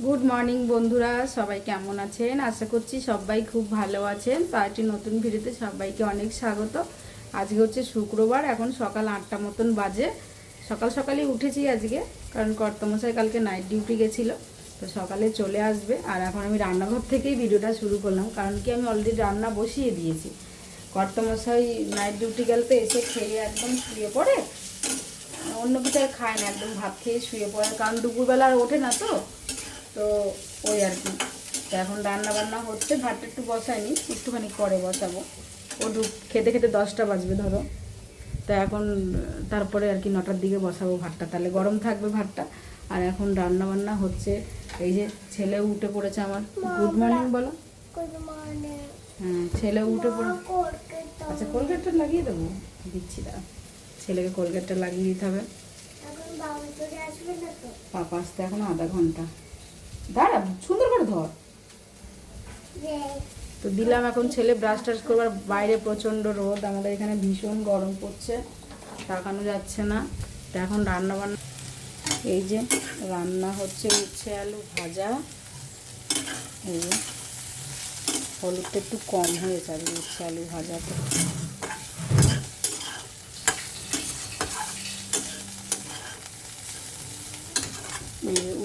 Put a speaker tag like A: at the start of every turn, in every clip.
A: Good morning বন্ধুরা, সবাই কেমন আছেন? আশা করছি সবাই খুব ভালো আছেন। তো একটি নতুন ভিডিওতে সবাইকে অনেক স্বাগত। আজকে হচ্ছে শুক্রবার, এখন সকাল 8টা মতন বাজে। সকাল সকালই উঠেছি আজকে, কারণ কর্তামশাই কালকে নাইট ডিউটি গেছিলো, তো সকালে চলে আসবে। আর এখন আমি রান্নাঘর থেকেই ভিডিওটা শুরু করলাম, কারণ কি আমি অলরেডি রান্না বসিয়ে দিয়েছি। কর্তামশাই নাইট ডিউটি গেলে তো এসে খেয়ে একদম শুয়ে পড়ে, অন্য কিছু আর খায় না, একদম ভাত খেয়ে শুয়ে পড়ে, কারণ দুপুরবেলা আর ওঠে না। তো ওই আর কি। তো এখন রান্না বান্না হচ্ছে, ভাতটা একটু বসায়নি, একটুখানি পরে বসাবো। ও খেতে খেতে 10টা বাজবে ধরো। তো এখন তারপরে আর কি 9টার দিকে বসাবো ভাতটা, তাহলে গরম থাকবে ভাতটা। আর এখন রান্না বান্না হচ্ছে। এই যে ছেলে উঠে পড়েছে আমার। গুড মর্নিং বলো। হ্যাঁ, ছেলে উঠে পড়ে। আচ্ছা, কোলগেটটা লাগিয়ে দেবো, দিচ্ছি। দাঁড়া, ছেলেকে কোলগেটটা লাগিয়ে দিতে হবে। পাপা আসতে এখন আধা ঘন্টা। দাঁড়া, সুন্দর করে ধর। তো দিলাম, এখন ছেলে ব্রাশ টাশ করবার। বাইরে প্রচণ্ড রোদ, আমাদের এখানে ভীষণ গরম পড়ছে, তাকানো যাচ্ছে না। তো এখন রান্না বান্না, এই যে রান্না হচ্ছে উচ্ছে আলু ভাজা। এই যে হলুদটা একটু কম হয়েছে আর উচ্ছে আলু ভাজাতে।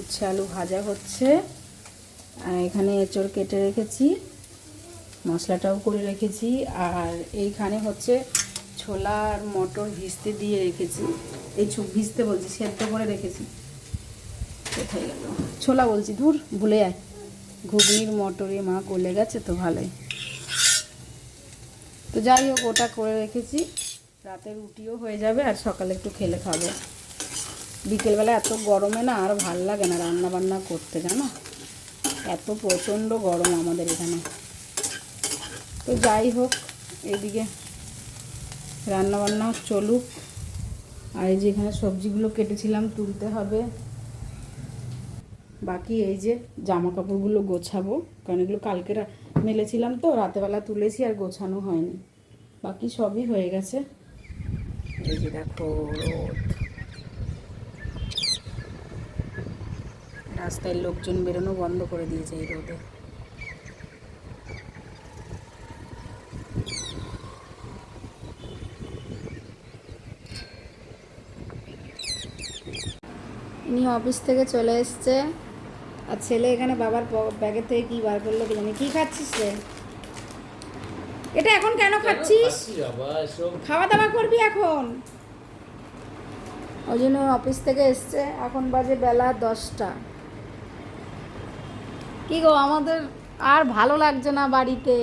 A: উচ্ছে আলু ভাজা হচ্ছে। আর এখানে এঁচড় কেটে রেখেছি, মশলাটাও করে রেখেছি। আর এইখানে হচ্ছে ছোলা আর মটর ভিজতে দিয়ে রেখেছি। এই ভিজতে বলছি, সেদ্ধ করে রেখেছি। কোথায় গেল ছোলা, বলছি ধুর, ভুলে যায়। ঘুগনির মটরে মা গলে গেছে তো ভালোই। তো যাই হোক, ওটা করে রেখেছি, রাতে রুটিও হয়ে যাবে, আর সকালে একটু খেলে খাবো। বিকেলবেলা এত গরমে না আর ভাল লাগে না রান্না বান্না করতে, জানো, এত প্রচণ্ড গরম আমাদের এখানে। তো যাই হোক, এদিকে রান্নাবান্না চলুক। আর এই যে এখানে সবজিগুলো কেটেছিলাম, তুলতে হবে। বাকি এই যে জামা কাপড়গুলো গোছাবো, কারণ এগুলো কালকে মেলেছিলাম, তো রাতেবেলা তুলেছি, আর গোছানো হয়নি। বাকি সবই হয়ে গেছে। এই যে দেখো রোদ, রাস্তায় লোকজন বেরোনো বন্ধ করে দিয়েছে এই রোদে। ইনি অফিস থেকে চলে এসছে, আর ছেলে এখানে বাবার ব্যাগের থেকে কী বার করলো কি জানি। কী খাচ্ছিস রে? এটা এখন কেন খাচ্ছিস? খাওয়া দাওয়া করবি এখন? ওই জন্য অফিস থেকে এসছে। এখন বাজে বেলা 10টা। কি গো, আমাদের আর ভালো লাগছে না বাড়িতে,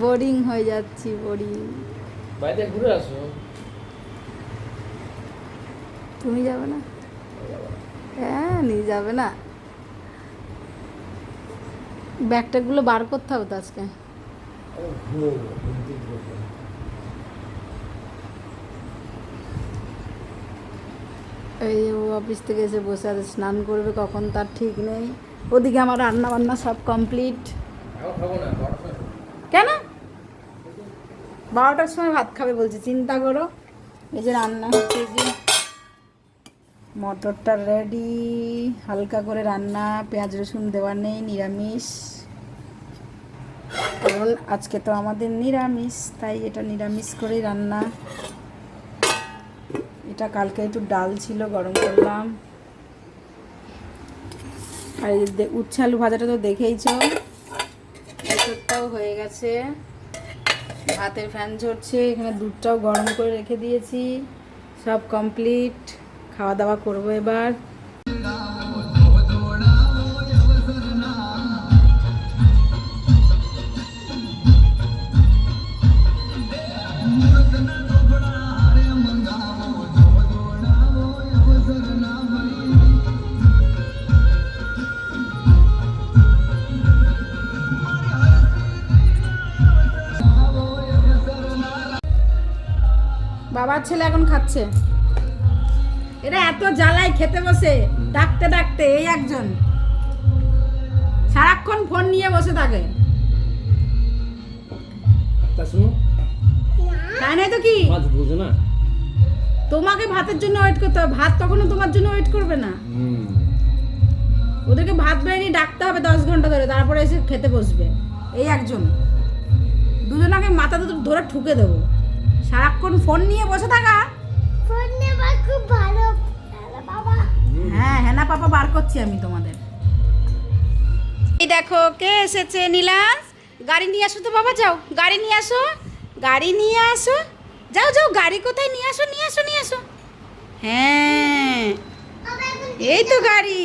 A: বোরিং হয়ে যাচ্ছি, বোরিং।
B: বাইরে ঘুরে আসো।
A: তুমি যাবে না? হ্যাঁ, নিয়ে যাবে না। ব্যাগটাগুলো বার করতে হবে তো আজকে। এই ও অফিস থেকে এসে বসে আছে, স্নান করবে কখন তার ঠিক নেই। ওদিকে আমার রান্না বান্না সব কমপ্লিট। কেন 12টার সময় ভাত খাবে বলছে? চিন্তা করো। এই যে রান্না হচ্ছে, যে মটরটা রেডি, হালকা করে রান্না, পেঁয়াজ রসুন দেওয়া নেই, নিরামিষ। কারণ আজকে তো আমাদের নিরামিষ, তাই এটা নিরামিষ করেই রান্না। এটা কালকে একটু ডাল ছিল, গরম করলাম। আর উচ্ছে আলু ভাজাটা তো দেখেইছ, এসবটাও হয়ে গেছে। ভাতের ফ্যান ঝরছে, এখানে দুধটাও গরম করে রেখে দিয়েছি, সব কমপ্লিট। খাওয়া দাওয়া করবো এবার। বাবার ছেলে এখন খাচ্ছে। এরা এত জ্বালায় খেতে বসে, ডাকতে ডাকতে। এই একজন সারাক্ষণ ফোন নিয়ে বসে থাকে, তাই নয় তো কি?
B: বুঝে না
A: তোমাকে ভাতের জন্য ওয়েট করতে হবে, ভাত কখনো তোমার জন্য ওয়েট করবে না। ওদেরকে ভাত বেরিয়ে ডাকতে হবে 10 ঘন্টা ধরে, তারপরে এসে খেতে বসবে। এই একজন, দুজনাকে মাথা দুটো ধরে ঠুকে দেবো। সারাক্ষণ ফোন নিয়ে বসে থাকা।
C: ফোন নেওয়া খুব ভালো বাবা।
A: হ্যাঁ হ্যাঁ না পাপা বার করছি আমি তোমাদের। এই দেখো কে এসেছে, নীলাস। গাড়ি নিয়ে আসো তো বাবা, যাও গাড়ি নিয়ে আসো, গাড়ি নিয়ে আসো, যাও যাও, গাড়ি কোথায়, নিয়ে আসো নিয়ে আসো নিয়ে আসো। হ্যাঁ
C: বাবা এখন
A: এই তো গাড়ি।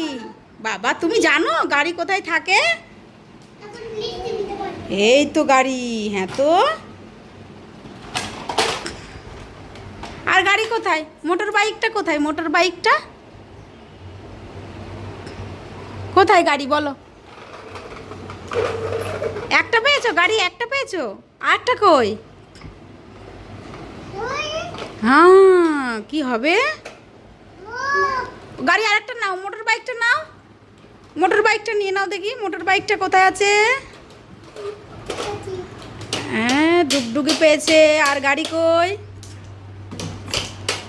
A: বাবা তুমি জানো গাড়ি কোথায় থাকে?
C: লিখতে দিতে পারবে।
A: এই তো গাড়ি, হ্যাঁ তো। আর গাড়ি কোথায়? মোটর বাইকটা কোথায়? মোটর বাইকটা কোথায়? গাড়ি বলো। একটা পেয়েছো গাড়ি, একটা পেয়েছো, আরেকটা কই? হ্যাঁ কি হবে? গাড়ি আরেকটা নাও, মোটর বাইকটা নাও, মোটর বাইকটা নিয়ে নাও দেখি। মোটর বাইকটা কোথায় আছে? হ্যাঁ ডুগডুগি পেয়েছে। আর গাড়ি কই?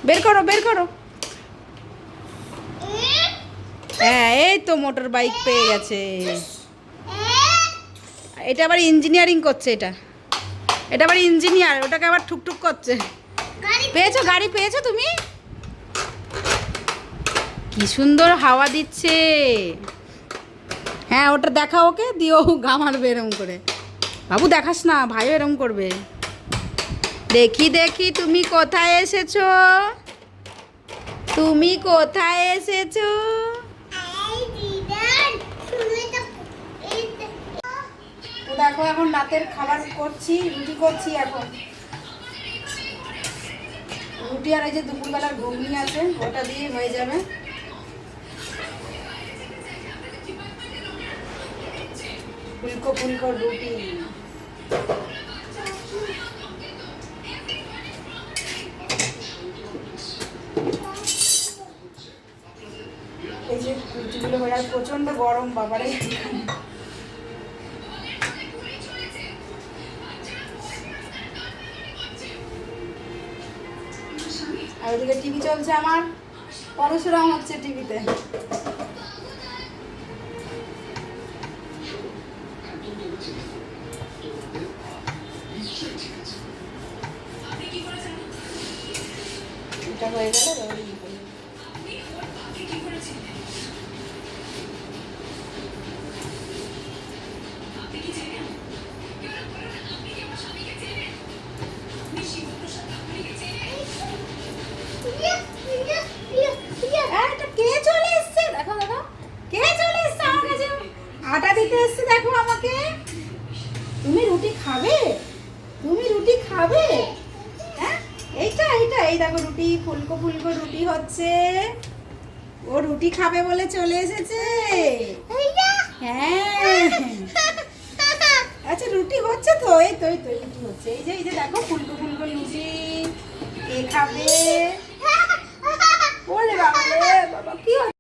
A: বের করো বের করো। হ্যাঁ এই তো মোটর বাইক পেয়ে গেছে। এটা আবার ইঞ্জিনিয়ারিং করছে, এটা আবার ইঞ্জিনিয়ার, ওটাকে আবার ঠুকঠুক করছে। পেয়েছো গাড়ি, পেয়েছো তুমি? কি সুন্দর হাওয়া দিচ্ছে। হ্যাঁ ওটা দেখা ওকে, দিও গা মারবে এরম করে। বাবু দেখাস না, ভাইও এরম করবে। দেখি দেখি তুমি কোথায় এসেছো, তুমি কোথায় এসেছো? তো দেখো এখন রাতের খাবার করছি, রুটি করছি এখন। রুটি আর এই যে দুপুরবেলার ঘুগনি আছে, ওটা দিয়ে হয়ে যাবে। ফুলকো ফুলকো রুটি। এই যে রুটিগুলো হয়ে আর প্রচন্ড গরম বাবারে। আর ওদিকে টিভি চলছে আমার, পরশুরাম হচ্ছে টিভিতে। এটা হয়ে গেলে কে চলে এসছে, দেখো দেখো কে চলে এসছে আমার কাছে, আটা দিতে এসছে দেখো আমাকে। তুমি রুটি খাবে, তুমি রুটি খাবে? হ্যাঁ এইটা এইটা এই দেখো রুটি, ফুলকো ফুলকো রুটি হচ্ছে। ও রুটি খাবে বলে চলে এসেছে। হ্যাঁ আচ্ছা রুটি হচ্ছে তো, এই তো এই তো রুটি হচ্ছে। এই যে দেখো ফুলকো ফুলকো রুটি। কে খাবে? ওরে বাবা রে বাবা, কি হচ্ছে?